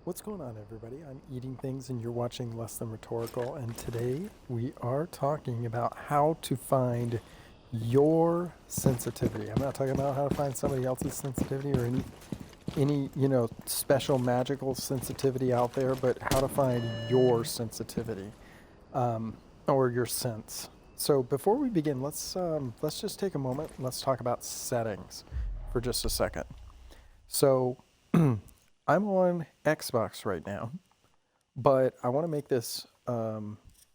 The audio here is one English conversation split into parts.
What's going on, everybody? I'm Eating Things, and you're watching Less Than Rhetorical. And today we are talking about how to find your sensitivity. I'm not talking about how to find somebody else's sensitivity or any special magical sensitivity out there, but how to find your sensitivity or your sense. So before we begin, let's just take a moment and let's talk about settings for just a second. So I'm on Xbox right now, but I want to make this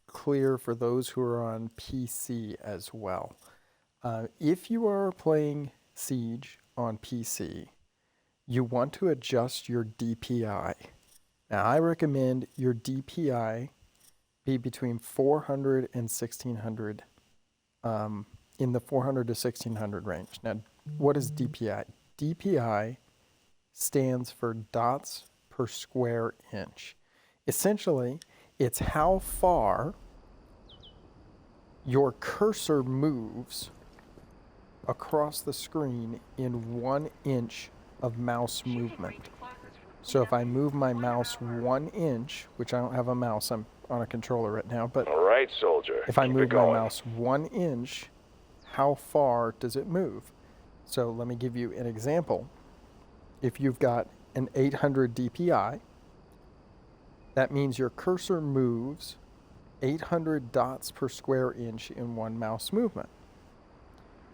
clear for those who are on PC as well. If you are playing Siege on PC, you want to adjust your DPI. Now, I recommend your DPI be between 400 and 1600, in the 400 to 1600 range. Now, what is DPI? DPI stands for dots per square inch. Essentially, it's how far your cursor moves across the screen in 1 inch of mouse movement. So if I move my mouse 1 inch, which I don't have a mouse, I'm on a controller right now, but all right, soldier. If I move my mouse 1 inch, how far does it move? So let me give you an example. If you've got an 800 DPI, that means your cursor moves 800 dots per square inch in one mouse movement.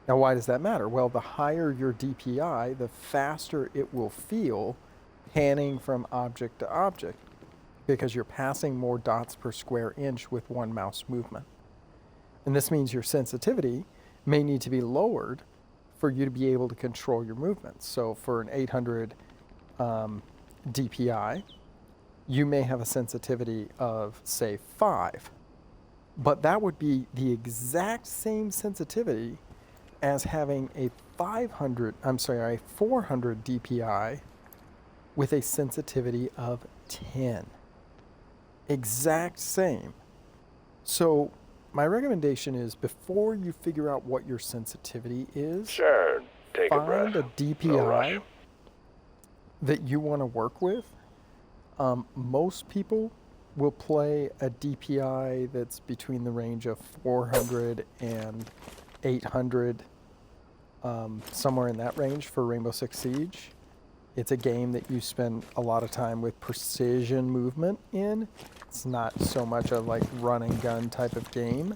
Now, why does that matter? Well, the higher your DPI, the faster it will feel panning from object to object, because you're passing more dots per square inch with one mouse movement. And this means your sensitivity may need to be lowered for you to be able to control your movements. So for an 800 DPI, you may have a sensitivity of, say, 5. But that would be the exact same sensitivity as having a 400 DPI with a sensitivity of 10. Exact same. So my recommendation is, before you figure out what your sensitivity is, sure, take a breath. Find a DPI that you want to work with. Most people will play a DPI that's between the range of 400 and 800, somewhere in that range for Rainbow Six Siege. It's a game that you spend a lot of time with precision movement in. It's not so much a like run and gun type of game.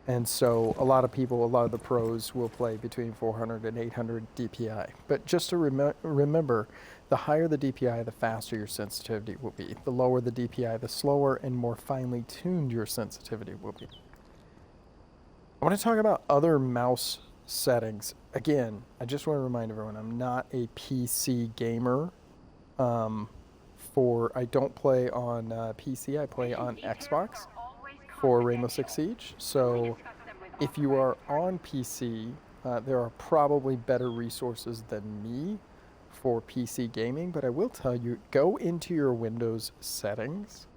And so a lot of the pros will play between 400 and 800 DPI. But just to remember, the higher the DPI, the faster your sensitivity will be. The lower the DPI, the slower and more finely tuned your sensitivity will be. I want to talk about other mouse settings. Again, I just want to remind everyone, I'm not a PC gamer. I don't play on PC, I play on Xbox for Rainbow Six Siege. So if you are on PC, there are probably better resources than me for PC gaming, but I will tell you, go into your Windows settings,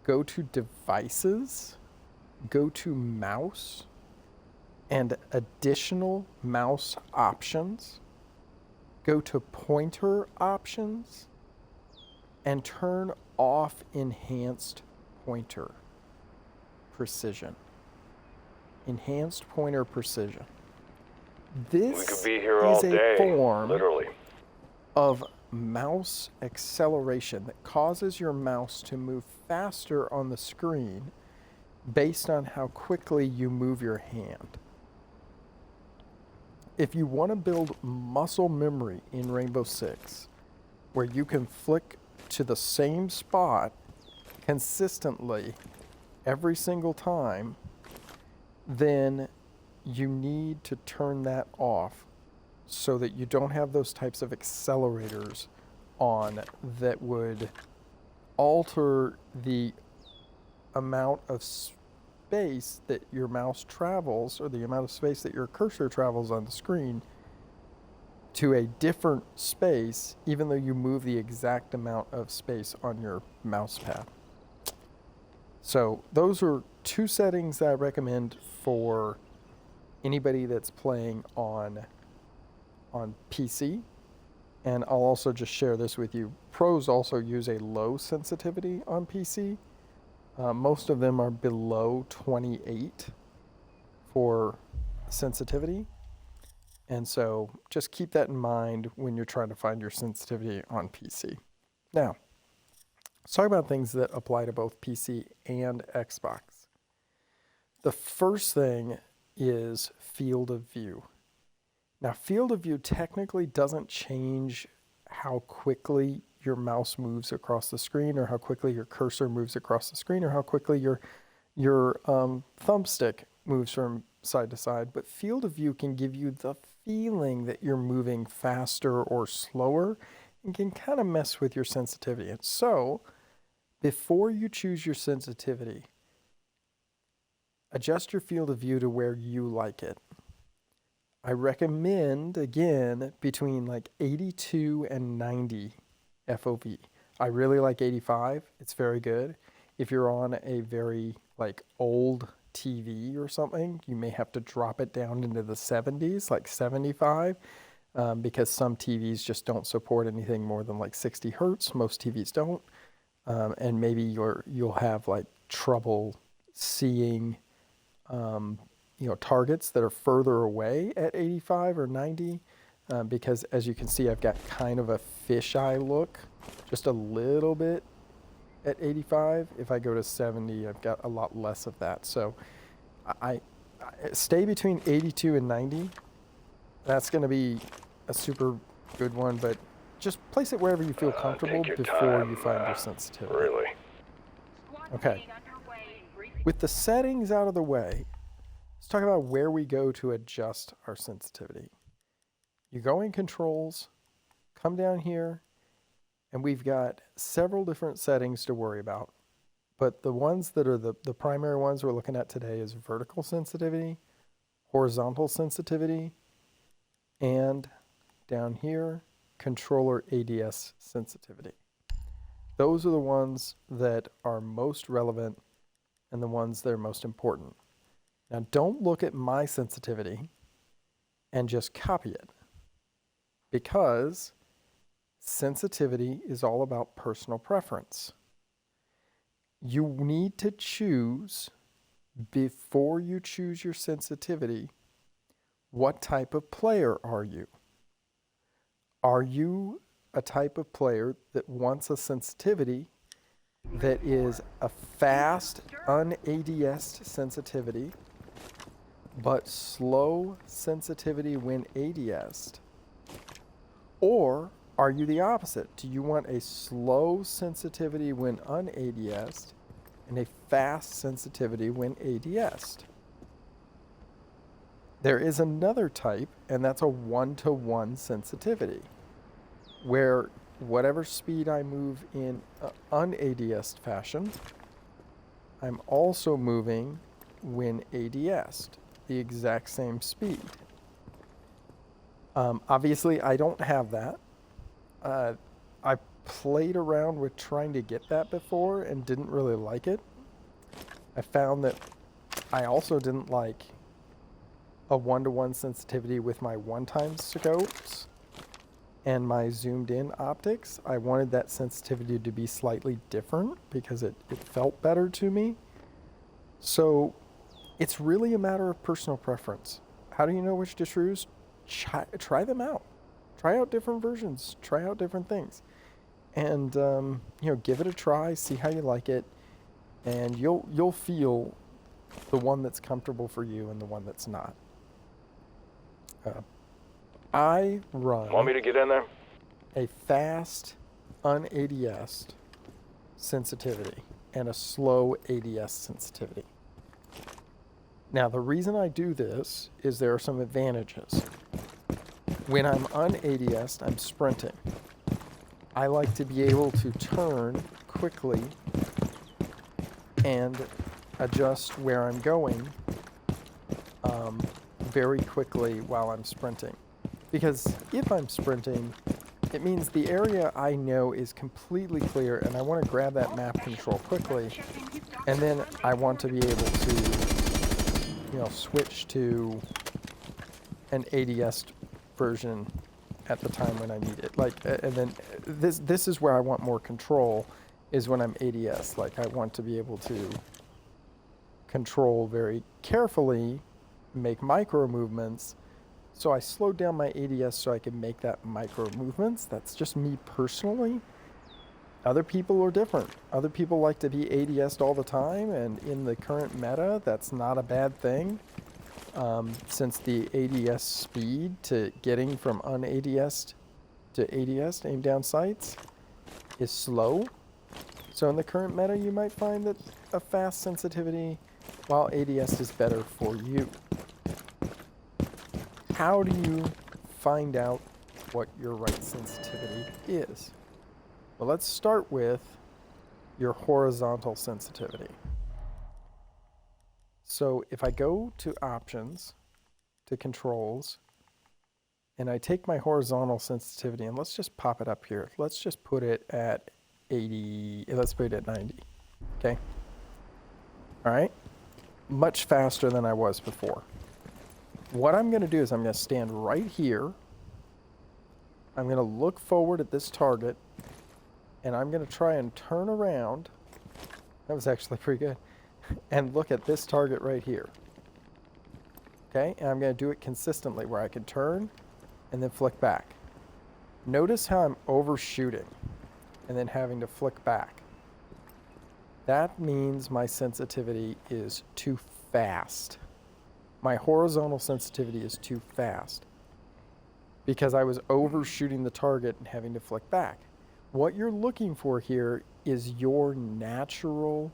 go to devices, go to mouse, and additional mouse options, go to pointer options, and turn off enhanced pointer precision. Enhanced pointer precision. This we could be here is all day, a form literally, of mouse acceleration that causes your mouse to move faster on the screen based on how quickly you move your hand. If you want to build muscle memory in Rainbow Six, where you can flick to the same spot consistently every single time, then you need to turn that off so that you don't have those types of accelerators on that would alter the amount of space that your mouse travels, or the amount of space that your cursor travels on the screen, to a different space, even though you move the exact amount of space on your mouse pad. So those are two settings that I recommend for anybody that's playing on PC. And I'll also just share this with you. Pros also use a low sensitivity on PC. Most of them are below 28 for sensitivity. And so just keep that in mind when you're trying to find your sensitivity on PC. Now, let's talk about things that apply to both PC and Xbox. The first thing is field of view. Now, field of view technically doesn't change how quickly your mouse moves across the screen, or how quickly your cursor moves across the screen, or how quickly your thumbstick moves from side to side. But field of view can give you the feeling that you're moving faster or slower, and can kind of mess with your sensitivity. And so, before you choose your sensitivity, adjust your field of view to where you like it. I recommend, again, between like 82 and 90 FOV. I really like 85. It's very good. If you're on a very like old TV or something, you may have to drop it down into the 70s, like 75, because some TVs just don't support anything more than like 60 hertz. Most TVs don't. And maybe you'll have like trouble seeing targets that are further away at 85 or 90, because as you can see, I've got kind of a fisheye look, just a little bit at 85. If I go to 70, I've got a lot less of that. So I stay between 82 and 90. That's going to be a super good one, but just place it wherever you feel comfortable before you find your sensitivity. Really? Okay. With the settings out of the way, let's talk about where we go to adjust our sensitivity. You go in controls, come down here, and we've got several different settings to worry about. But the ones that are the primary ones we're looking at today is vertical sensitivity, horizontal sensitivity, and down here, controller ADS sensitivity. Those are the ones that are most relevant and the ones that are most important. Now, don't look at my sensitivity and just copy it, because sensitivity is all about personal preference. You need to choose, before you choose your sensitivity, what type of player are you? Are you a type of player that wants a sensitivity that is a fast, un-ADS'd sensitivity, but slow sensitivity when ADS'd? Or are you the opposite? Do you want a slow sensitivity when un-ADS'd and a fast sensitivity when ADS'd? There is another type, and that's a 1-to-1 sensitivity, where whatever speed I move in un-ADS'd fashion, I'm also moving when ADS'd, the exact same speed. Obviously, I don't have that. I played around with trying to get that before and didn't really like it. I found that I also didn't like a 1-to-1 sensitivity with my one-time scopes and my zoomed in optics. I wanted that sensitivity to be slightly different because it felt better to me. So it's really a matter of personal preference. How do you know which to choose? Try them out. Try out different versions. Try out different things. And, give it a try, see how you like it, and you'll feel the one that's comfortable for you and the one that's not. I run Want me to get in there? a fast, un-ADS'd sensitivity and a slow ADS sensitivity. Now, the reason I do this is there are some advantages. When I'm un-ADS'd, I'm sprinting. I like to be able to turn quickly and adjust where I'm going very quickly while I'm sprinting. Because if I'm sprinting, it means the area I know is completely clear, and I want to grab that map control quickly, and then I want to be able to, switch to an ADS version at the time when I need it. Like, and then this is where I want more control, is when I'm ADS. Like, I want to be able to control very carefully, make micro movements. So I slowed down my ADS so I can make that micro movements. That's just me personally. Other people are different. Other people like to be ADS'd all the time, and in the current meta, that's not a bad thing. Since the ADS speed to getting from un-ADS'd to ADS'd, aim down sights, is slow. So in the current meta, you might find that a fast sensitivity, while ADS is better for you. How do you find out what your right sensitivity is? Well, let's start with your horizontal sensitivity. So if I go to options, to controls, and I take my horizontal sensitivity, and let's just pop it up here. Let's just put it at 80, let's put it at 90, okay? All right, much faster than I was before. What I'm gonna do is I'm gonna stand right here. I'm gonna look forward at this target, and I'm gonna try and turn around. That was actually pretty good. And look at this target right here. Okay, and I'm gonna do it consistently where I can turn and then flick back. Notice how I'm overshooting and then having to flick back. That means my sensitivity is too fast. My horizontal sensitivity is too fast because I was overshooting the target and having to flick back. What you're looking for here is your natural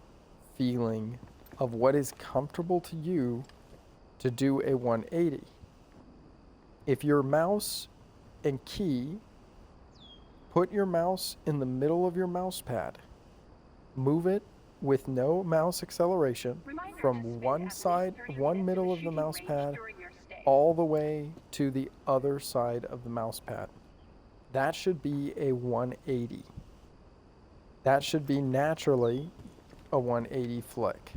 feeling of what is comfortable to you to do a 180. If your mouse and key, put your mouse in the middle of your mouse pad. Move it with no mouse acceleration from one side, one middle of the mouse pad, all the way to the other side of the mouse pad. That should be a 180. That should be naturally a 180 flick.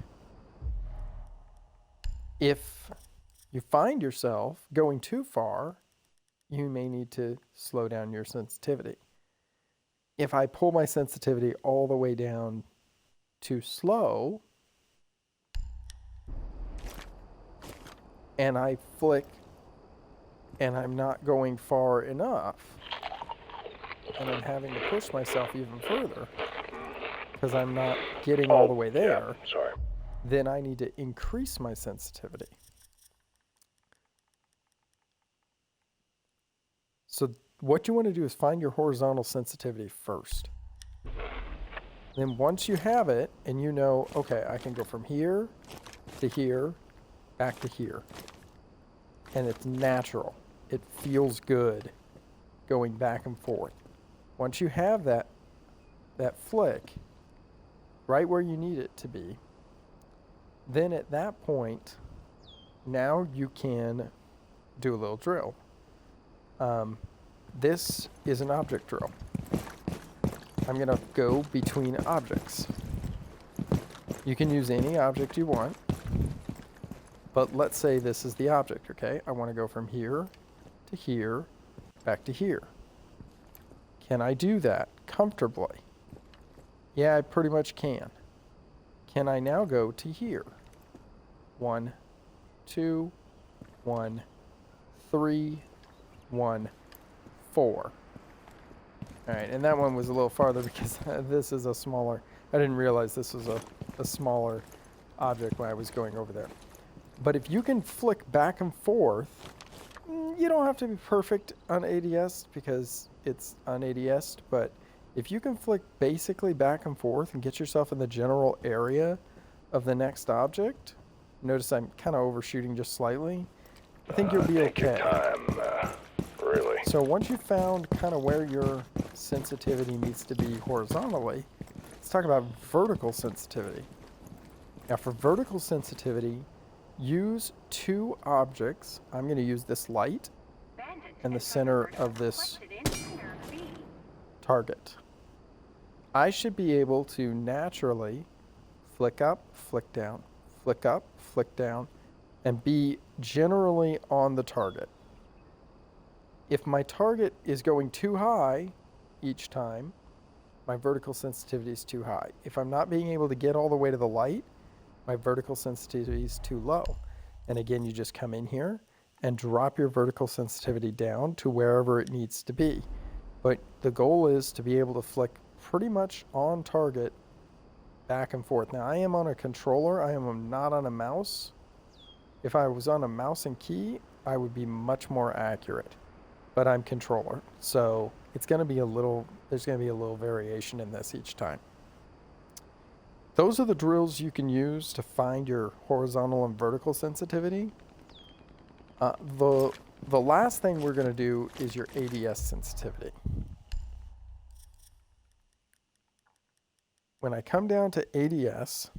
If you find yourself going too far, you may need to slow down your sensitivity. If I pull my sensitivity all the way down to slow, and I flick, and I'm not going far enough, and I'm having to push myself even further because I'm not getting all the way there, yeah, sorry. Then I need to increase my sensitivity. So what you want to do is find your horizontal sensitivity first. Then once you have it and you know, okay, I can go from here to here, back to here. And it's natural. It feels good going back and forth. Once you have that flick right where you need it to be, then at that point, now you can do a little drill. This is an object drill. I'm going to go between objects. You can use any object you want, but let's say this is the object, okay? I want to go from here to here, back to here. Can I do that comfortably? Yeah, I pretty much can. Can I now go to here? 1, 2, 1, 3, 1, 4. All right, and that one was a little farther because this is a smaller, I didn't realize this was a smaller object when I was going over there. But if you can flick back and forth, you don't have to be perfect on ADS because it's on ADS, but if you can flick basically back and forth and get yourself in the general area of the next object, notice I'm kind of overshooting just slightly, I think you'll be okay. Take your time, really. So once you've found kind of where your sensitivity needs to be horizontally, let's talk about vertical sensitivity. Now for vertical sensitivity, use two objects. I'm going to use this light and the center of this target. I should be able to naturally flick up, flick down, flick up, flick down, and be generally on the target. If my target is going too high each time, my vertical sensitivity is too high. If I'm not being able to get all the way to the light, my vertical sensitivity is too low. And again, you just come in here and drop your vertical sensitivity down to wherever it needs to be. But the goal is to be able to flick pretty much on target back and forth. Now, I am on a controller. I am not on a mouse. If I was on a mouse and key, I would be much more accurate. But I'm controller, so it's going to be there's going to be a little variation in this each time. Those are the drills you can use to find your horizontal and vertical sensitivity. The last thing we're going to do is your ADS sensitivity. When I come down to ADS,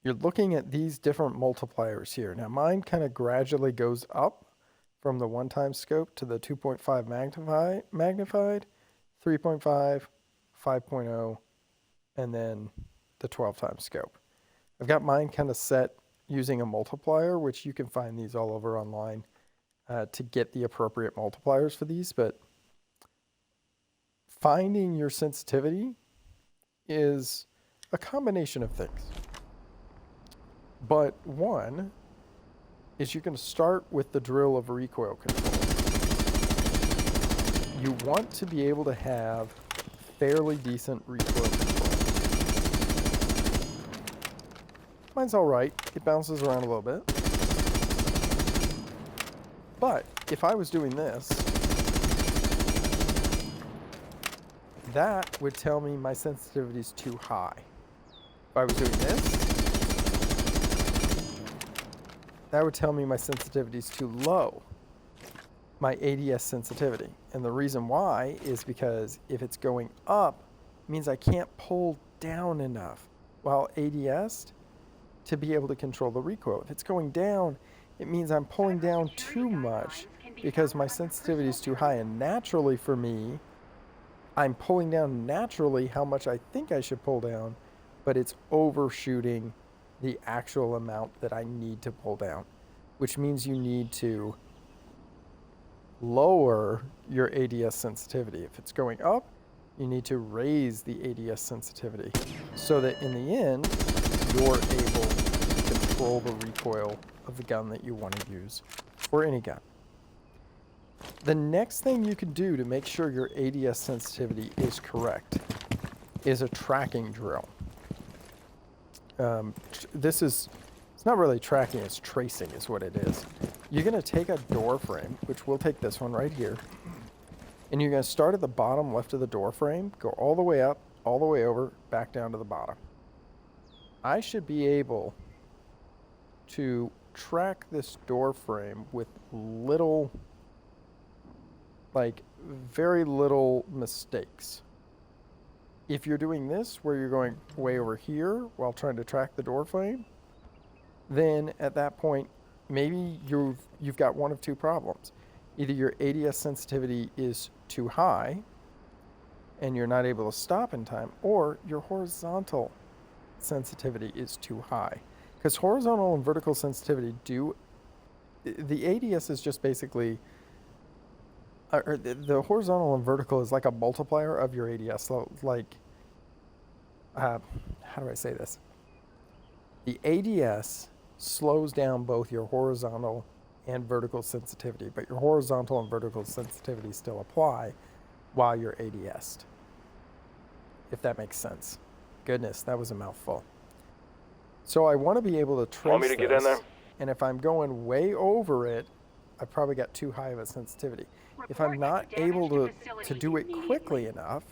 you're looking at these different multipliers here. Now mine kind of gradually goes up from the 1x scope to the 2.5 magnified, 3.5, 5.0, and then the 12x scope. I've got mine kind of set using a multiplier, which you can find these all over online to get the appropriate multipliers for these, but finding your sensitivity is a combination of things. But one is you're going to start with the drill of recoil control. You want to be able to have fairly decent recoil control. Mine's all right. It bounces around a little bit. But if I was doing this, that would tell me my sensitivity is too high. If I was doing this, that would tell me my sensitivity is too low, my ADS sensitivity. And the reason why is because if it's going up, it means I can't pull down enough, while ADS to be able to control the recoil. If it's going down, it means I'm pulling down too much because my sensitivity is too high. And naturally for me, I'm pulling down naturally how much I think I should pull down, but it's overshooting the actual amount that I need to pull down, which means you need to lower your ADS sensitivity. If it's going up, you need to raise the ADS sensitivity so that in the end, you're able to control the recoil of the gun that you want to use, or any gun. The next thing you can do to make sure your ADS sensitivity is correct is a tracking drill. It's not really tracking, it's tracing is what it is. You're going to take a door frame, which we'll take this one right here, and you're going to start at the bottom left of the door frame, go all the way up, all the way over, back down to the bottom. I should be able to track this door frame with very little mistakes. If you're doing this, where you're going way over here while trying to track the door frame, then at that point, maybe you've got one of two problems. Either your ADS sensitivity is too high and you're not able to stop in time, or your horizontal sensitivity is too high. Because horizontal and vertical sensitivity the ADS is just basically, the horizontal and vertical is like a multiplier of your ADS. So how do I say this? The ADS slows down both your horizontal and vertical sensitivity, but your horizontal and vertical sensitivity still apply while you're ADS'd, if that makes sense. Goodness, that was a mouthful. So I want to be able to trace Want me to get in there? And if I'm going way over it, I've probably got too high of a sensitivity. If I'm not able to do it quickly enough,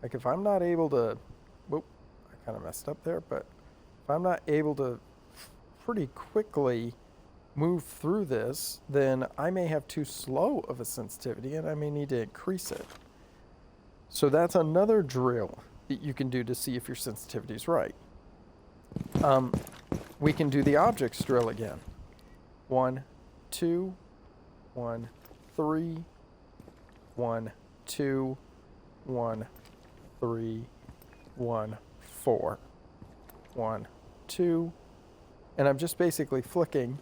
like if I'm not able to, whoop, I kind of messed up there, but if I'm not able to pretty quickly move through this, then I may have too slow of a sensitivity and I may need to increase it. So that's another drill that you can do to see if your sensitivity is right. We can do the objects drill again. 1, 2, 1, 3, 1, 2, 1, 3, 1, 4, 1, 2, and I'm just basically flicking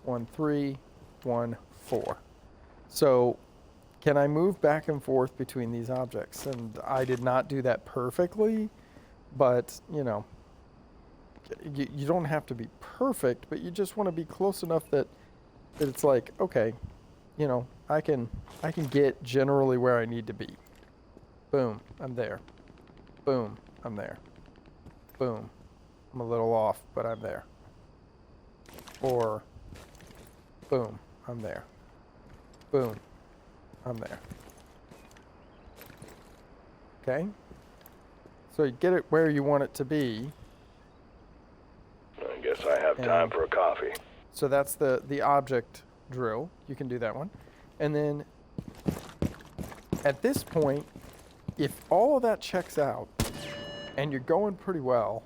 1, 3, 1, 4. So can I move back and forth between these objects? And I did not do that perfectly, but you know, you don't have to be perfect, but you just want to be close enough that it's like, okay, you know, I can get generally where I need to be. Boom, I'm there. Boom, I'm there. Boom, I'm a little off, but I'm there. Or, boom, I'm there. Boom, I'm there. Okay? So you get it where you want it to be. I guess I have time for a coffee. So that's the object drill. You can do that one. And then at this point, if all of that checks out and you're going pretty well,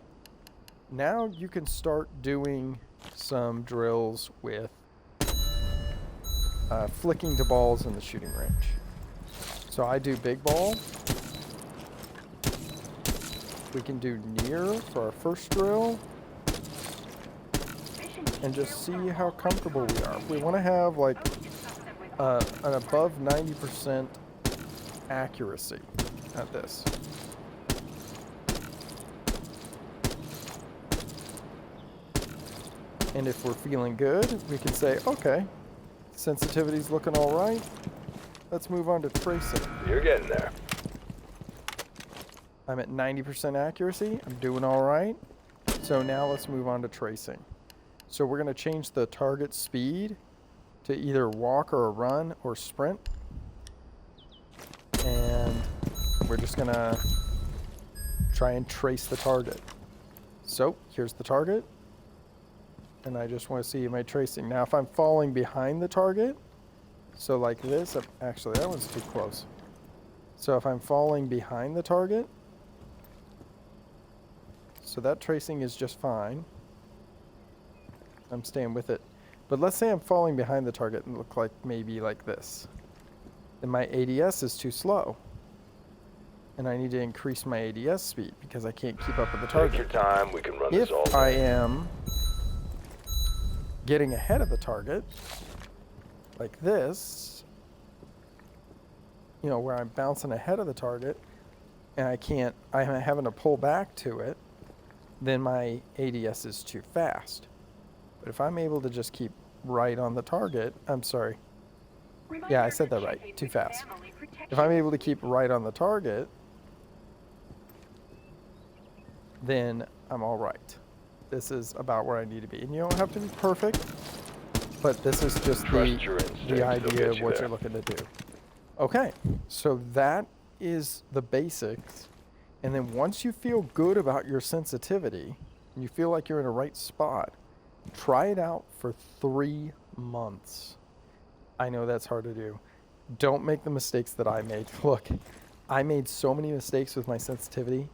now you can start doing some drills with flicking to balls in the shooting range. So I do big ball. We can do near for our first drill. And just see how comfortable we are. We want to have like an above 90% accuracy at this. And if we're feeling good, we can say, okay, sensitivity's looking all right. Let's move on to tracing. You're getting there. I'm at 90% accuracy. I'm doing all right. So now let's move on to tracing. So we're going to change the target speed to either walk or a run or sprint. And we're just going to try and trace the target. So here's the target. And I just want to see my tracing. Now if I'm falling behind the target, so like this, actually that one's too close. So if I'm falling behind the target, so that tracing is just fine. I'm staying with it. But let's say I'm falling behind the target and look like maybe like this. Then my ADS is too slow. And I need to increase my ADS speed because I can't keep up with the target. Take your time, we can run this all If I am getting ahead of the target, like this, you know, where I'm bouncing ahead of the target and I'm having to pull back to it, then my ADS is too fast. But if I'm able to just keep right on the target, I'm sorry. Yeah, I said that right. Too fast. If I'm able to keep right on the target, then I'm all right. This is about where I need to be. And you don't have to be perfect, but this is just the idea of what you're looking to do. Okay, so that is the basics. And then once you feel good about your sensitivity, and you feel like you're in the right spot, try it out for 3 months. I know that's hard to do. Don't make the mistakes that I made. Look, I made so many mistakes with my sensitivity.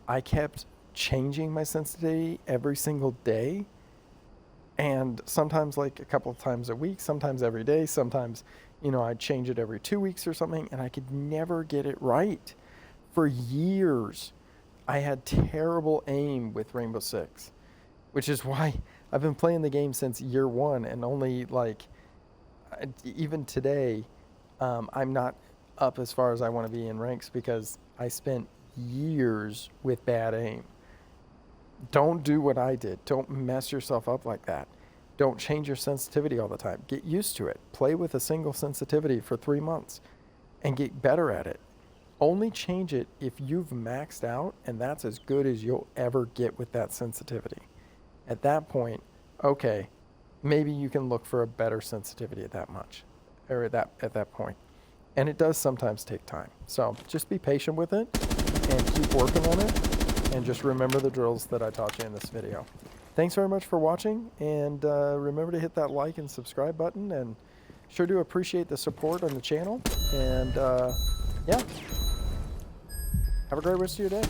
I kept changing my sensitivity every single day. And sometimes like a couple of times a week, sometimes every day, sometimes, you know, I'd change it every 2 weeks or something, and I could never get it right. For years, I had terrible aim with Rainbow Six, which is why I've been playing the game since year 1, and only like, even today, I'm not up as far as I want to be in ranks because I spent years with bad aim. Don't do what I did. Don't mess yourself up like that. Don't change your sensitivity all the time. Get used to it. Play with a single sensitivity for 3 months and get better at it. Only change it if you've maxed out, and that's as good as you'll ever get with that sensitivity. At that point, okay, maybe you can look for a better sensitivity at that much, or at that point. And it does sometimes take time. So just be patient with it and keep working on it, and just remember the drills that I taught you in this video. Thanks very much for watching, and remember to hit that like and subscribe button, and sure do appreciate the support on the channel. And yeah, have a great rest of your day.